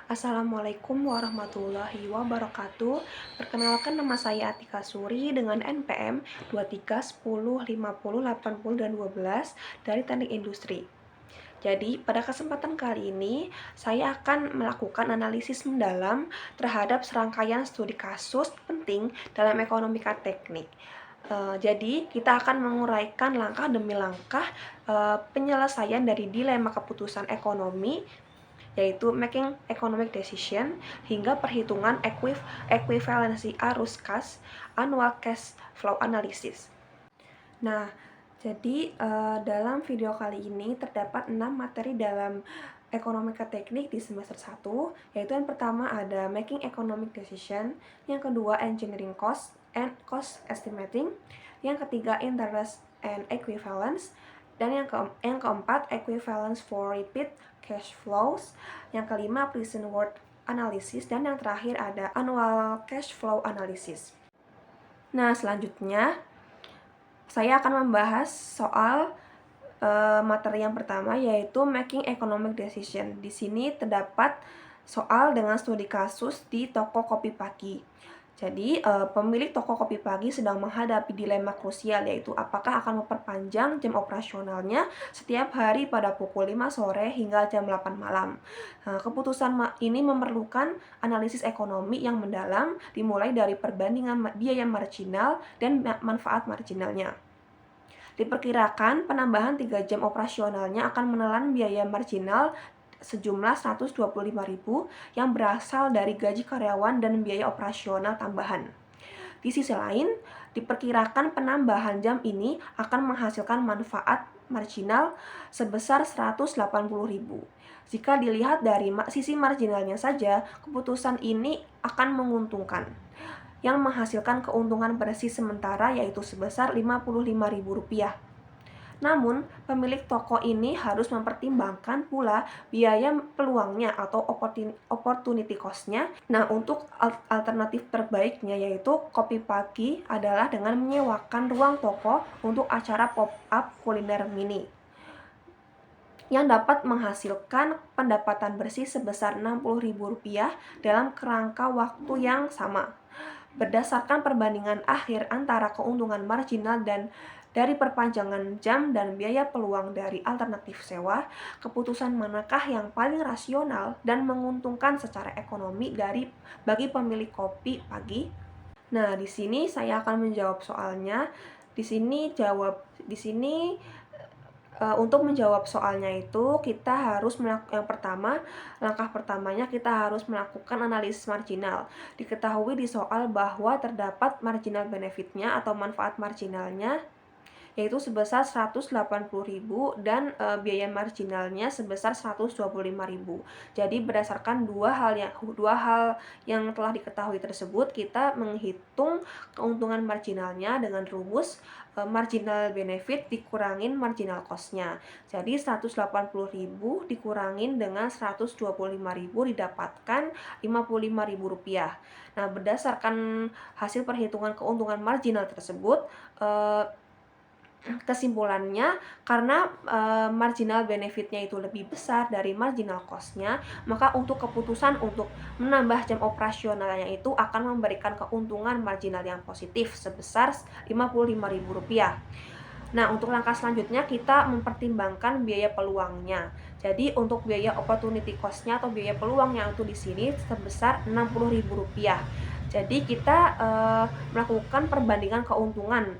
Assalamualaikum warahmatullahi wabarakatuh. Perkenalkan, nama saya Atika Suri dengan NPM 23105080 dan 12 dari Teknik Industri. Jadi, pada kesempatan kali ini, saya akan melakukan analisis mendalam terhadap serangkaian studi kasus penting dalam ekonomika teknik. Jadi, kita akan menguraikan langkah demi langkah penyelesaian dari dilema keputusan ekonomi, yaitu making economic decision, hingga perhitungan ekuivalensi arus kas, annual cash flow analysis. Nah, jadi dalam video kali ini terdapat 6 materi dalam ekonomika teknik di semester 1, yaitu yang pertama ada making economic decision, yang kedua engineering cost and cost estimating, yang ketiga interest and equivalence, dan yang keempat equivalence for repeat cash flows, yang kelima present worth analysis, dan yang terakhir ada annual cash flow analysis. Nah, selanjutnya saya akan membahas soal materi yang pertama, yaitu making economic decision. Di sini terdapat soal dengan studi kasus di toko kopi pagi. Jadi, pemilik toko kopi pagi sedang menghadapi dilema krusial, yaitu apakah akan memperpanjang jam operasionalnya setiap hari pada pukul 5 sore hingga jam 8 malam. Keputusan ini memerlukan analisis ekonomi yang mendalam, dimulai dari perbandingan biaya marginal dan manfaat marginalnya. Diperkirakan penambahan 3 jam operasionalnya akan menelan biaya marginal sejumlah 125.000 yang berasal dari gaji karyawan dan biaya operasional tambahan. Di sisi lain, diperkirakan penambahan jam ini akan menghasilkan manfaat marginal sebesar 180.000. Jika dilihat dari sisi marginalnya saja, keputusan ini akan menguntungkan, yang menghasilkan keuntungan bersih sementara yaitu sebesar Rp55.000. Namun, pemilik toko ini harus mempertimbangkan pula biaya peluangnya atau opportunity cost-nya. Nah, untuk alternatif terbaiknya yaitu kopi pagi adalah dengan menyewakan ruang toko untuk acara pop-up kuliner mini yang dapat menghasilkan pendapatan bersih sebesar Rp60.000 dalam kerangka waktu yang sama. Berdasarkan perbandingan akhir antara keuntungan marginal dan dari perpanjangan jam dan biaya peluang dari alternatif sewa, keputusan manakah yang paling rasional dan menguntungkan secara ekonomi bagi pemilik kopi pagi? Nah, di sini saya akan menjawab soalnya. Di sini untuk menjawab soalnya itu kita harus langkah pertamanya kita harus melakukan analisis marginal. Diketahui di soal bahwa terdapat marginal benefitnya atau manfaat marginalnya yaitu sebesar 180.000 dan biaya marginalnya sebesar 125.000. Jadi berdasarkan dua hal yang telah diketahui tersebut, kita menghitung keuntungan marginalnya dengan rumus marginal benefit dikurangin marginal cost-nya. Jadi 180.000 dikurangin dengan 125.000 didapatkan Rp55.000. Nah, berdasarkan hasil perhitungan keuntungan marginal tersebut, kesimpulannya, karena marginal benefitnya itu lebih besar dari marginal cost-nya, maka untuk keputusan untuk menambah jam operasionalnya itu akan memberikan keuntungan marginal yang positif sebesar Rp55.000. Nah, untuk langkah selanjutnya kita mempertimbangkan biaya peluangnya. Jadi untuk biaya opportunity cost-nya atau biaya peluangnya itu di sini sebesar Rp60.000. Jadi kita melakukan perbandingan keuntungan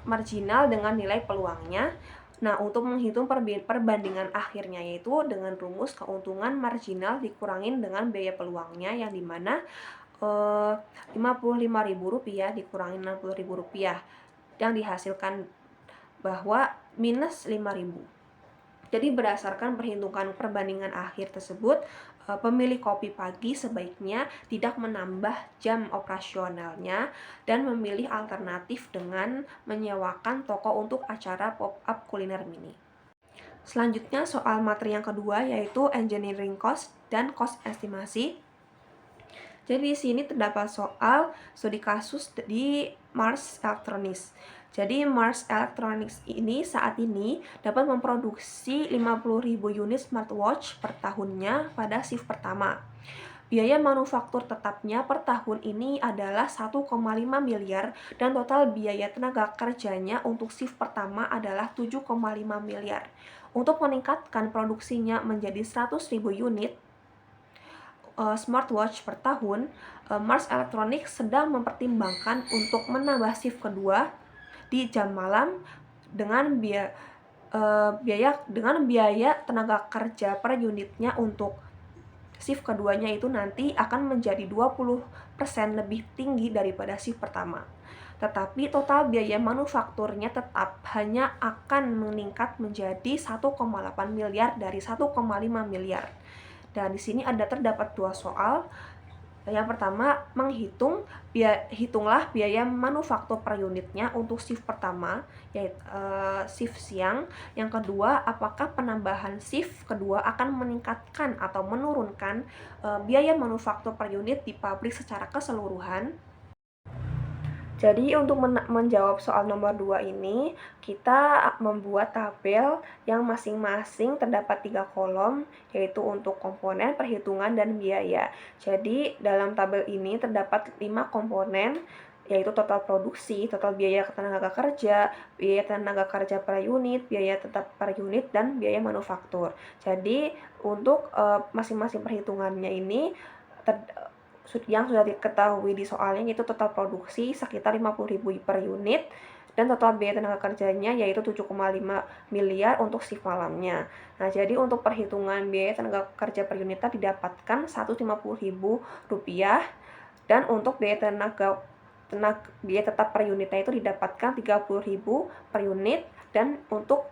marginal dengan nilai peluangnya. Nah, untuk menghitung perbandingan akhirnya yaitu dengan rumus keuntungan marginal dikurangin dengan biaya peluangnya, yang dimana Rp55.000 dikurangin Rp60.000 yang dihasilkan bahwa minus Rp5.000. Jadi berdasarkan perhitungan perbandingan akhir tersebut, pemilik kopi pagi sebaiknya tidak menambah jam operasionalnya dan memilih alternatif dengan menyewakan toko untuk acara pop-up kuliner mini. Selanjutnya soal materi yang kedua, yaitu engineering cost dan cost estimasi. Jadi di sini terdapat soal studi kasus di Mars Electronics. Jadi Mars Electronics ini saat ini dapat memproduksi 50.000 unit smartwatch per tahunnya pada shift pertama. Biaya manufaktur tetapnya per tahun ini adalah 1,5 miliar dan total biaya tenaga kerjanya untuk shift pertama adalah 7,5 miliar. Untuk meningkatkan produksinya menjadi 100.000 unit smartwatch per tahun, Mars Electronics sedang mempertimbangkan untuk menambah shift kedua di jam malam dengan biaya tenaga kerja per unitnya untuk shift keduanya itu nanti akan menjadi 20% lebih tinggi daripada shift pertama. Tetapi total biaya manufakturnya tetap hanya akan meningkat menjadi 1,8 miliar dari 1,5 miliar. Dan di sini terdapat dua soal. Yang pertama, hitunglah biaya manufaktur per unitnya untuk shift pertama, yaitu shift siang. Yang kedua, apakah penambahan shift kedua akan meningkatkan atau menurunkan biaya manufaktur per unit di pabrik secara keseluruhan. Jadi untuk menjawab soal nomor 2 ini, kita membuat tabel yang masing-masing terdapat 3 kolom, yaitu untuk komponen, perhitungan, dan biaya. Jadi dalam tabel ini terdapat 5 komponen, yaitu total produksi, total biaya tenaga kerja, biaya tenaga kerja per unit, biaya tetap per unit, dan biaya manufaktur. Jadi untuk masing-masing perhitungannya ini yang sudah diketahui di soalnya, yaitu total produksi sekitar 50.000 per unit dan total biaya tenaga kerjanya yaitu 7,5 miliar untuk shift malamnya. Nah, jadi untuk perhitungan biaya tenaga kerja per unitnya didapatkan Rp150.000 dan untuk biaya tetap per unitnya itu didapatkan 30.000 per unit, dan untuk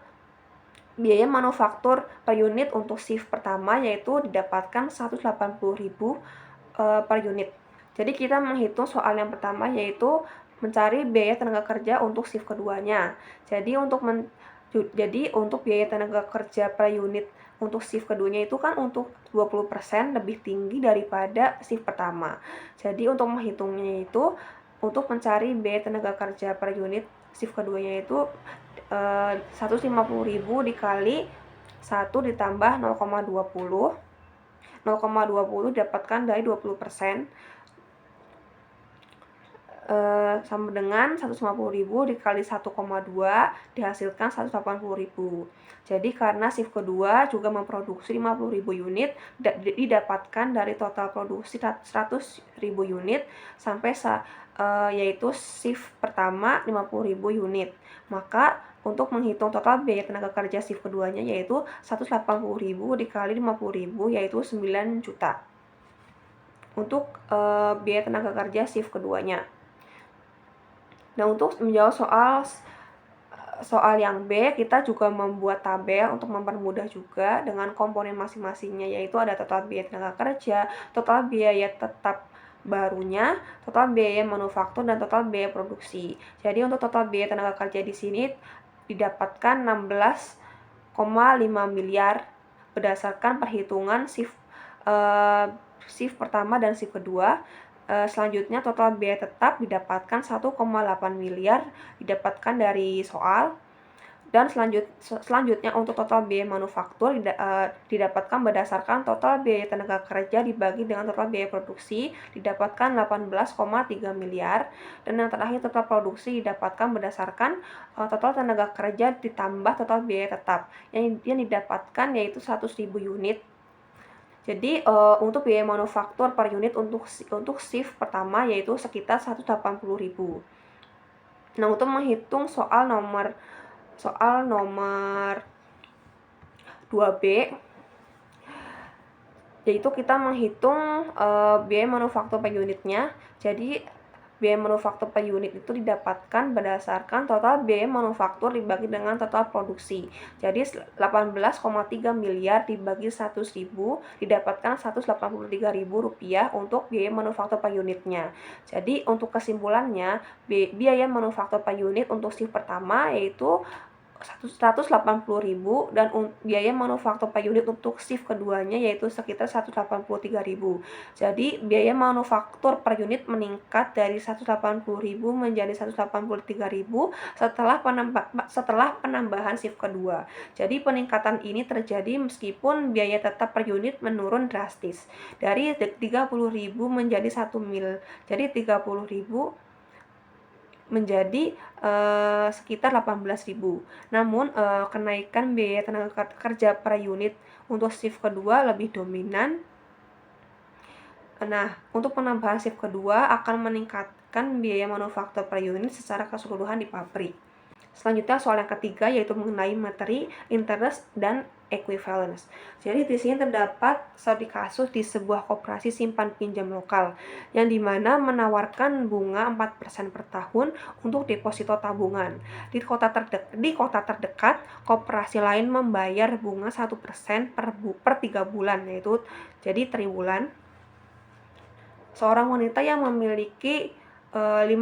biaya manufaktur per unit untuk shift pertama yaitu didapatkan 180.000 per unit. Jadi kita menghitung soal yang pertama yaitu mencari biaya tenaga kerja untuk shift keduanya. Jadi untuk biaya tenaga kerja per unit untuk shift keduanya itu kan untuk 20% lebih tinggi daripada shift pertama. Jadi untuk menghitungnya itu, untuk mencari biaya tenaga kerja per unit shift keduanya itu 150.000 dikali 1 ditambah 0,20 didapatkan dari 20%, sama dengan 150.000 dikali 1,2 dihasilkan 180.000. Jadi karena shift kedua juga memproduksi 50.000 unit, didapatkan dari total produksi 100.000 unit sampai yaitu shift pertama 50.000 unit. Maka untuk menghitung total biaya tenaga kerja shift keduanya yaitu 180.000 dikali 50.000 yaitu 9 juta untuk biaya tenaga kerja shift keduanya. Nah, untuk menjawab soal yang B, kita juga membuat tabel untuk mempermudah juga dengan komponen masing-masingnya, yaitu ada total biaya tenaga kerja, total biaya tetap barunya, total biaya manufaktur, dan total biaya produksi. Jadi untuk total biaya tenaga kerja di sini didapatkan 16,5 miliar berdasarkan perhitungan shift pertama dan shift kedua. Selanjutnya total biaya tetap didapatkan 1,8 miliar didapatkan dari soal, dan selanjutnya untuk total biaya manufaktur didapatkan berdasarkan total biaya tenaga kerja dibagi dengan total biaya produksi didapatkan 18,3 miliar, dan yang terakhir total produksi didapatkan berdasarkan total tenaga kerja ditambah total biaya tetap yang didapatkan yaitu 100.000 unit. Jadi untuk biaya manufaktur per unit untuk shift pertama yaitu sekitar 180.000. Nah, untuk menghitung soal nomor 2B, yaitu kita menghitung biaya manufaktur per unitnya. Jadi biaya manufaktur per unit itu didapatkan berdasarkan total biaya manufaktur dibagi dengan total produksi. Jadi 18,3 miliar dibagi 100.000 didapatkan Rp183.000 untuk biaya manufaktur per unitnya. Jadi untuk kesimpulannya, biaya manufaktur per unit untuk shift pertama yaitu 180.000 dan biaya manufaktur per unit untuk shift keduanya yaitu sekitar 183.000. Jadi biaya manufaktur per unit meningkat dari 180.000 menjadi 183.000 setelah penambahan shift kedua. Jadi peningkatan ini terjadi meskipun biaya tetap per unit menurun drastis dari 30.000 menjadi 1 mil. Jadi 30.000 menjadi sekitar 18.000. Namun kenaikan biaya tenaga kerja per unit untuk shift kedua lebih dominan. Nah, untuk penambahan shift kedua akan meningkatkan biaya manufaktur per unit secara keseluruhan di pabrik. Selanjutnya soal yang ketiga yaitu mengenai materi, interest, dan equivalence. Jadi di sini terdapat studi kasus di sebuah koperasi simpan pinjam lokal yang dimana menawarkan bunga 4% per tahun untuk deposito tabungan. Di kota terdekat, koperasi lain membayar bunga 1% per 3 bulan, yaitu jadi triwulan. Seorang wanita yang memiliki 5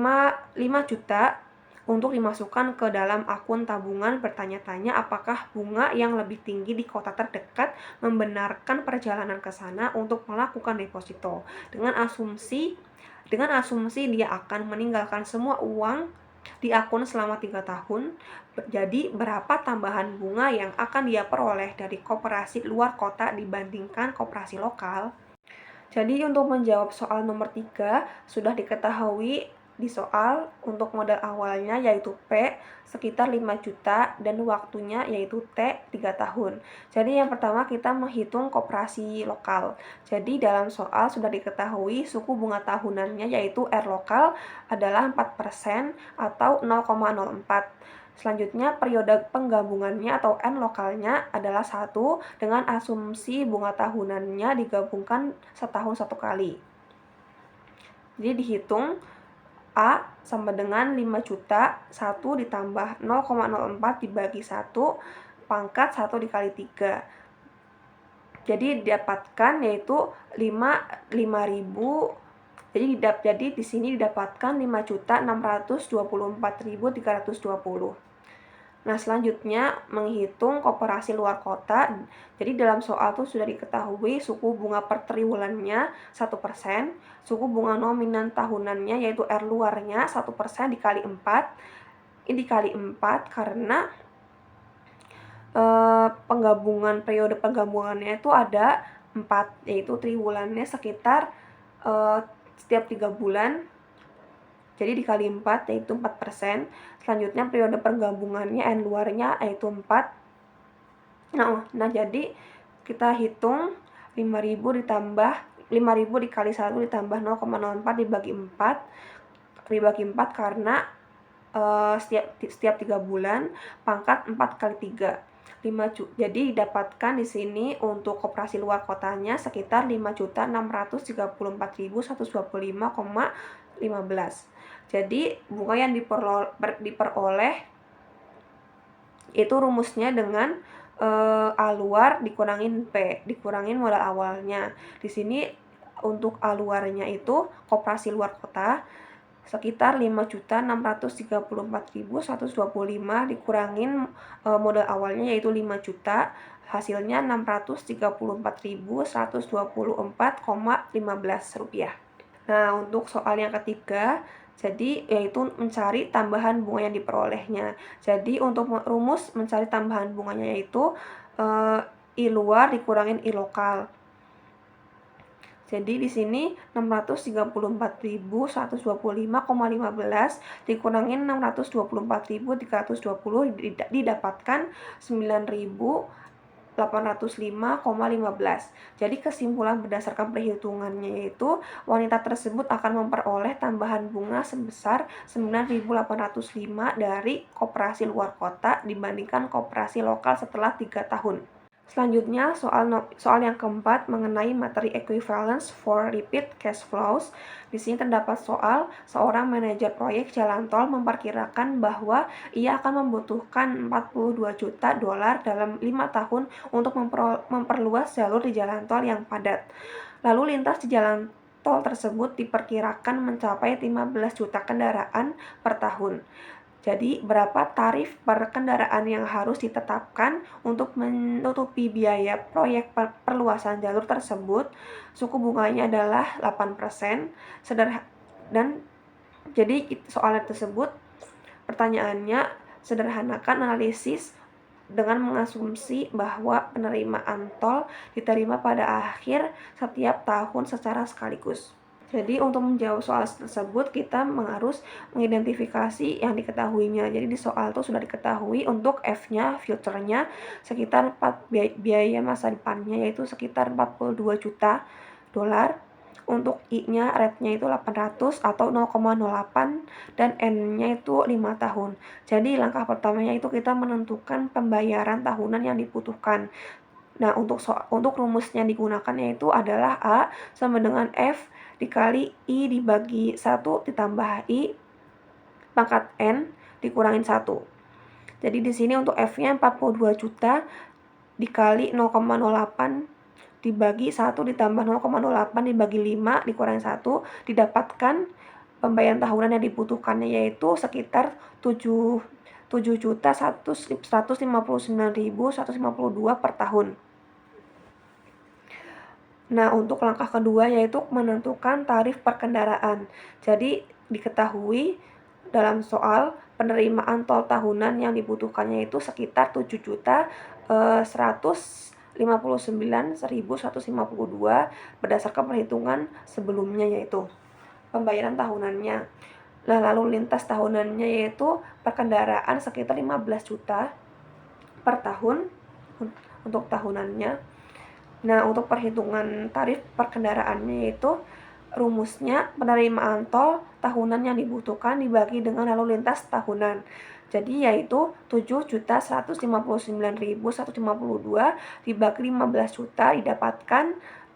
juta untuk dimasukkan ke dalam akun tabungan bertanya-tanya apakah bunga yang lebih tinggi di kota terdekat membenarkan perjalanan ke sana untuk melakukan deposito dengan asumsi dia akan meninggalkan semua uang di akun selama 3 tahun. Jadi berapa tambahan bunga yang akan dia peroleh dari koperasi luar kota dibandingkan koperasi lokal? Jadi untuk menjawab soal nomor 3 sudah diketahui di soal untuk modal awalnya yaitu P sekitar 5 juta dan waktunya yaitu T 3 tahun. Jadi yang pertama kita menghitung koperasi lokal. Jadi dalam soal sudah diketahui suku bunga tahunannya yaitu R lokal adalah 4% atau 0,04. Selanjutnya periode penggabungannya atau N lokalnya adalah 1 dengan asumsi bunga tahunannya digabungkan setahun satu kali. Jadi dihitung A sama dengan 5 juta, 1 ditambah 0,04 dibagi 1, pangkat 1 dikali 3. Jadi didapatkan yaitu 5.000. Jadi di sini didapatkan 5.624.320. Nah, selanjutnya menghitung koperasi luar kota. Jadi dalam soal itu sudah diketahui suku bunga per triwulannya 1%, suku bunga nominan tahunannya yaitu R luarnya 1% dikali 4. Ini dikali 4 karena periode penggabungannya itu ada 4, yaitu triwulannya sekitar setiap 3 bulan. Jadi dikali 4 yaitu 4%. Selanjutnya periode penggabungannya N luarnya yaitu 4. Nah jadi kita hitung 5.000 dikali 1 ditambah 0,04 dibagi 4 karena setiap 3 bulan pangkat 4 kali 3. Jadi didapatkan di sini untuk koperasi luar kotanya sekitar 5.634.125,15. Jadi bunga yang diperoleh itu rumusnya dengan A luar dikurangin P, dikurangin modal awalnya. Di sini untuk A luarnya itu koperasi luar kota sekitar 5.634.125 dikurangin modal awalnya yaitu 5 juta, hasilnya 634.124,15 rupiah. Nah, untuk soal yang ketiga, jadi yaitu mencari tambahan bunga yang diperolehnya. Jadi untuk rumus mencari tambahan bunganya yaitu I luar dikurangin I lokal. Jadi di sini 634.125,15 dikurangin 624.320 didapatkan 9.805,15. Jadi kesimpulan berdasarkan perhitungannya yaitu wanita tersebut akan memperoleh tambahan bunga sebesar 9.805 dari koperasi luar kota dibandingkan koperasi lokal setelah 3 tahun. Selanjutnya soal yang keempat mengenai materi equivalence for repeat cash flows. Di sini terdapat soal seorang manajer proyek jalan tol memperkirakan bahwa ia akan membutuhkan 42 juta dolar dalam 5 tahun untuk memperluas jalur di jalan tol yang padat. Lalu lintas di jalan tol tersebut diperkirakan mencapai 15 juta kendaraan per tahun. Jadi, berapa tarif per kendaraan yang harus ditetapkan untuk menutupi biaya proyek perluasan jalur tersebut? Suku bunganya adalah 8%. Dan jadi soal tersebut pertanyaannya, sederhanakan analisis dengan mengasumsi bahwa penerimaan tol diterima pada akhir setiap tahun secara sekaligus. Jadi untuk menjawab soal tersebut kita harus mengidentifikasi yang diketahuinya. Jadi di soal itu sudah diketahui untuk F-nya, future-nya sekitar biaya masa depannya yaitu sekitar 42 juta dolar. Untuk I-nya rate-nya itu 800 atau 0,08 dan N-nya itu 5 tahun. Jadi langkah pertamanya itu kita menentukan pembayaran tahunan yang dibutuhkan. Nah, untuk rumusnya digunakan yaitu adalah A sama dengan F dikali I dibagi 1 ditambah I pangkat N dikurangin 1. Jadi di sini untuk F-nya 42 juta dikali 0,08 dibagi 1 ditambah 0,08 dibagi 5 dikurangi 1 didapatkan pembayaran tahunan yang dibutuhkannya yaitu sekitar 7.159.152 per tahun. Nah, untuk langkah kedua yaitu menentukan tarif per kendaraan. Jadi diketahui dalam soal penerimaan tol tahunan yang dibutuhkannya itu sekitar 7.159.152 berdasarkan perhitungan sebelumnya yaitu pembayaran tahunannya. Nah, lalu lintas tahunannya yaitu per kendaraan sekitar 15 juta per tahun untuk tahunannya. Nah, untuk perhitungan tarif per kendaraannya yaitu rumusnya penerimaan tol tahunan yang dibutuhkan dibagi dengan lalu lintas tahunan. Jadi yaitu 7.159.152 dibagi 15 juta didapatkan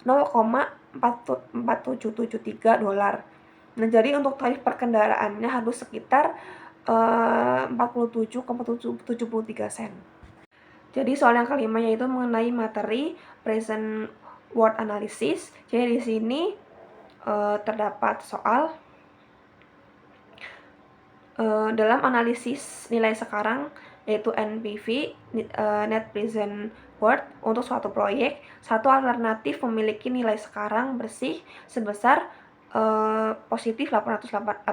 0,4773 dolar. Nah, jadi untuk tarif per kendaraannya harus sekitar 47,73 sen. Jadi soal yang kelima yaitu mengenai materi present worth analysis. Jadi di sini terdapat soal dalam analisis nilai sekarang yaitu NPV net present worth untuk suatu proyek, satu alternatif memiliki nilai sekarang bersih sebesar positif 850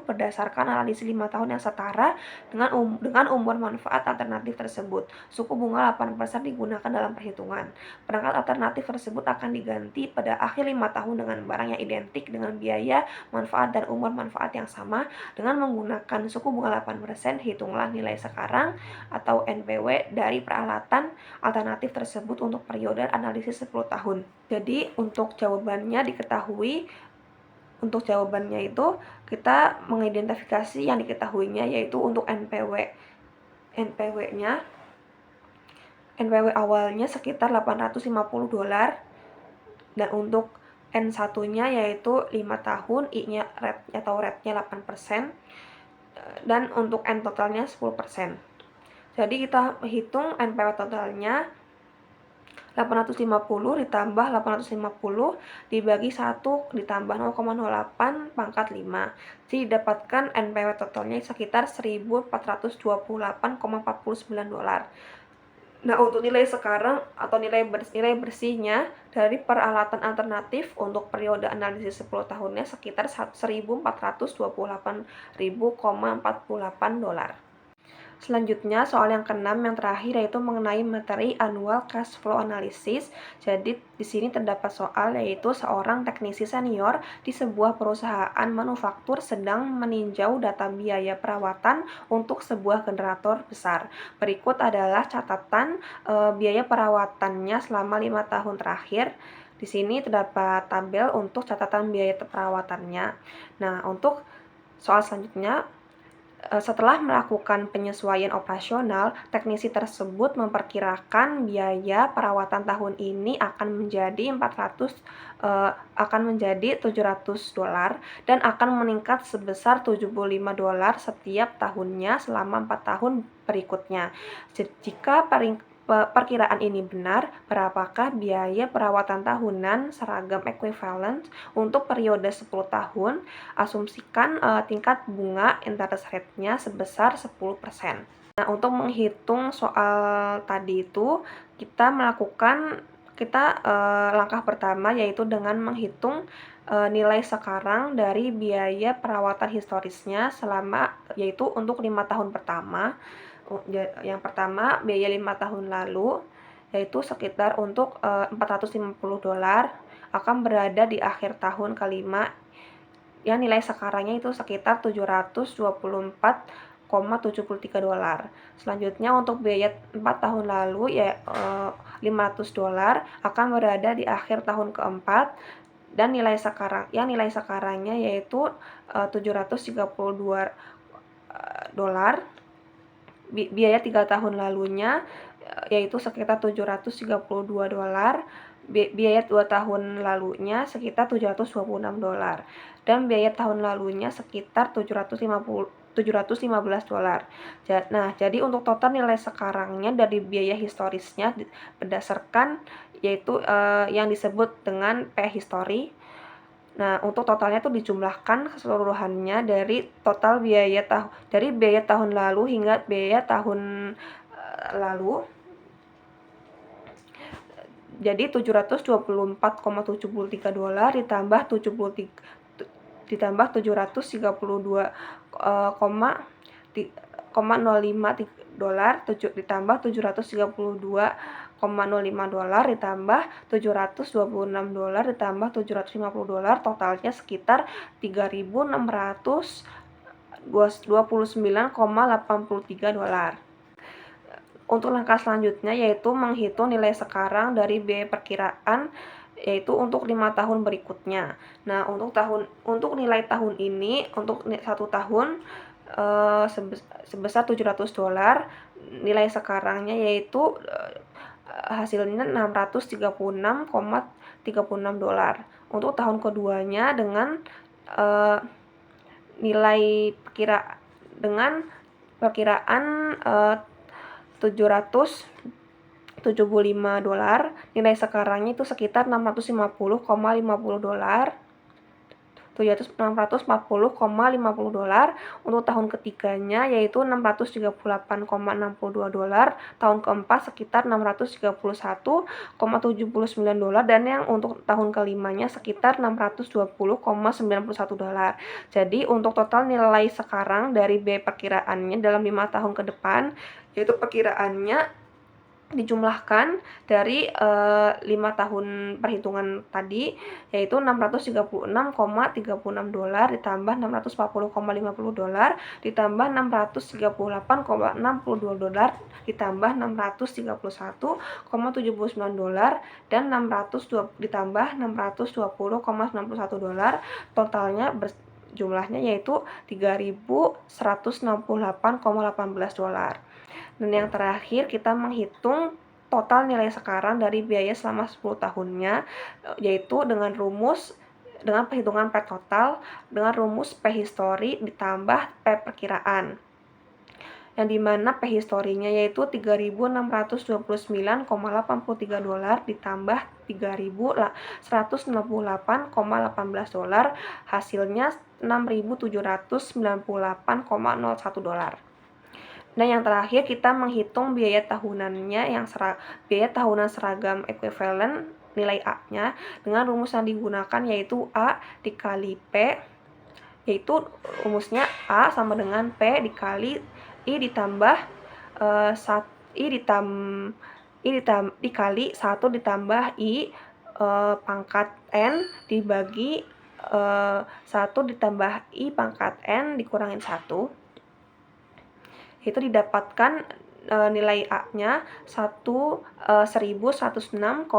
berdasarkan analisis 5 tahun yang setara dengan umur manfaat alternatif tersebut. Suku bunga 8% digunakan dalam perhitungan. Perangkat alternatif tersebut akan diganti pada akhir 5 tahun dengan barang yang identik dengan biaya, manfaat, dan umur manfaat yang sama. Dengan menggunakan suku bunga 8%, hitunglah nilai sekarang atau NPW dari peralatan alternatif tersebut untuk periode analisis 10 tahun. Jadi untuk jawabannya diketahui, untuk jawabannya itu kita mengidentifikasi yang diketahuinya yaitu untuk NPW awalnya sekitar 850 dolar dan untuk N1-nya yaitu 5 tahun, I-nya rate-nya 8% dan untuk N totalnya 10%. Jadi kita hitung NPW totalnya 850 ditambah 850 dibagi 1 ditambah 0,08 pangkat 5. Jadi didapatkan NPW totalnya sekitar 1.428,49 dolar. Nah, untuk nilai sekarang atau nilai bersihnya dari peralatan alternatif untuk periode analisis 10 tahunnya sekitar 1.428.048 dolar. Selanjutnya soal yang keenam yang terakhir yaitu mengenai materi annual cash flow analysis. Jadi di sini terdapat soal yaitu seorang teknisi senior di sebuah perusahaan manufaktur sedang meninjau data biaya perawatan untuk sebuah generator besar. Berikut adalah catatan biaya perawatannya selama 5 tahun terakhir. Di sini terdapat tabel untuk catatan biaya perawatannya. Nah, untuk soal selanjutnya, setelah melakukan penyesuaian operasional, teknisi tersebut memperkirakan biaya perawatan tahun ini akan menjadi 700 dolar dan akan meningkat sebesar 75 dolar setiap tahunnya selama 4 tahun berikutnya. Jika perkiraan ini benar, berapakah biaya perawatan tahunan seragam equivalent untuk periode 10 tahun? Asumsikan tingkat bunga interest rate-nya sebesar 10%. Nah, untuk menghitung soal tadi itu, langkah pertama yaitu dengan menghitung nilai sekarang dari biaya perawatan historisnya yaitu untuk 5 tahun pertama. Yang pertama, biaya 5 tahun lalu yaitu sekitar untuk $450 akan berada di akhir tahun kelima, yang nilai sekarangnya itu sekitar $724,73. Selanjutnya untuk biaya 4 tahun lalu ya $500 akan berada di akhir tahun keempat, dan nilai sekarangnya yaitu $732. Biaya 3 tahun lalunya yaitu sekitar $732, biaya 2 tahun lalunya sekitar $726, dan biaya tahun lalunya sekitar $715. Nah, jadi untuk total nilai sekarangnya dari biaya historisnya berdasarkan yaitu yang disebut dengan P history. Nah, untuk totalnya itu dijumlahkan keseluruhannya dari total dari biaya tahun lalu hingga biaya tahun lalu. Jadi $724,73 ditambah $732,05 ditambah $732,05 ditambah $726 ditambah $750, totalnya sekitar $3.629,83. Untuk langkah selanjutnya yaitu menghitung nilai sekarang dari biaya perkiraan yaitu untuk 5 tahun berikutnya. Nah, untuk nilai tahun ini untuk 1 tahun sebesar $700, nilai sekarangnya yaitu hasilnya $636,36. Untuk tahun keduanya dengan nilai perkiraan $775, nilai sekarangnya itu sekitar $640,50. Untuk tahun ketiganya yaitu $638,62, tahun keempat sekitar $631,79, dan yang untuk tahun kelimanya sekitar $620,91. Jadi untuk total nilai sekarang dari biaya perkiraannya dalam 5 tahun ke depan yaitu perkiraannya dijumlahkan dari 5 tahun perhitungan tadi yaitu $636,36 ditambah $640,50 ditambah $638,62 ditambah $631,79 dan ditambah $620,91, totalnya jumlahnya yaitu $3.168,18. Dan yang terakhir kita menghitung total nilai sekarang dari biaya selama 10 tahunnya yaitu dengan perhitungan P total dengan rumus P history ditambah P perkiraan, yang dimana P historinya yaitu $3.629,83 ditambah $3.168,18, hasilnya $6.798,01. Nah, yang terakhir kita menghitung biaya tahunan seragam equivalent nilai A-nya dengan rumus yang digunakan yaitu A dikali P, yaitu rumusnya A sama dengan P dikali I ditambah dikali 1 ditambah I pangkat N dibagi 1 ditambah I pangkat N dikurangin 1. Itu didapatkan nilai A-nya $1.106,376.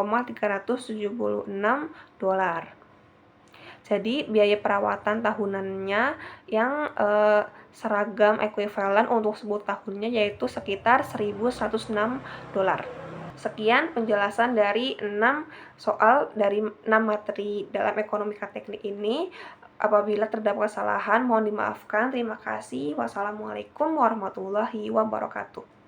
Jadi biaya perawatan tahunannya yang seragam equivalent untuk 10 tahunnya yaitu sekitar $1.106. Sekian penjelasan dari 6 soal dari 6 materi dalam ekonomika teknik ini. Apabila terdapat kesalahan mohon dimaafkan. Terima kasih. Wassalamualaikum warahmatullahi wabarakatuh.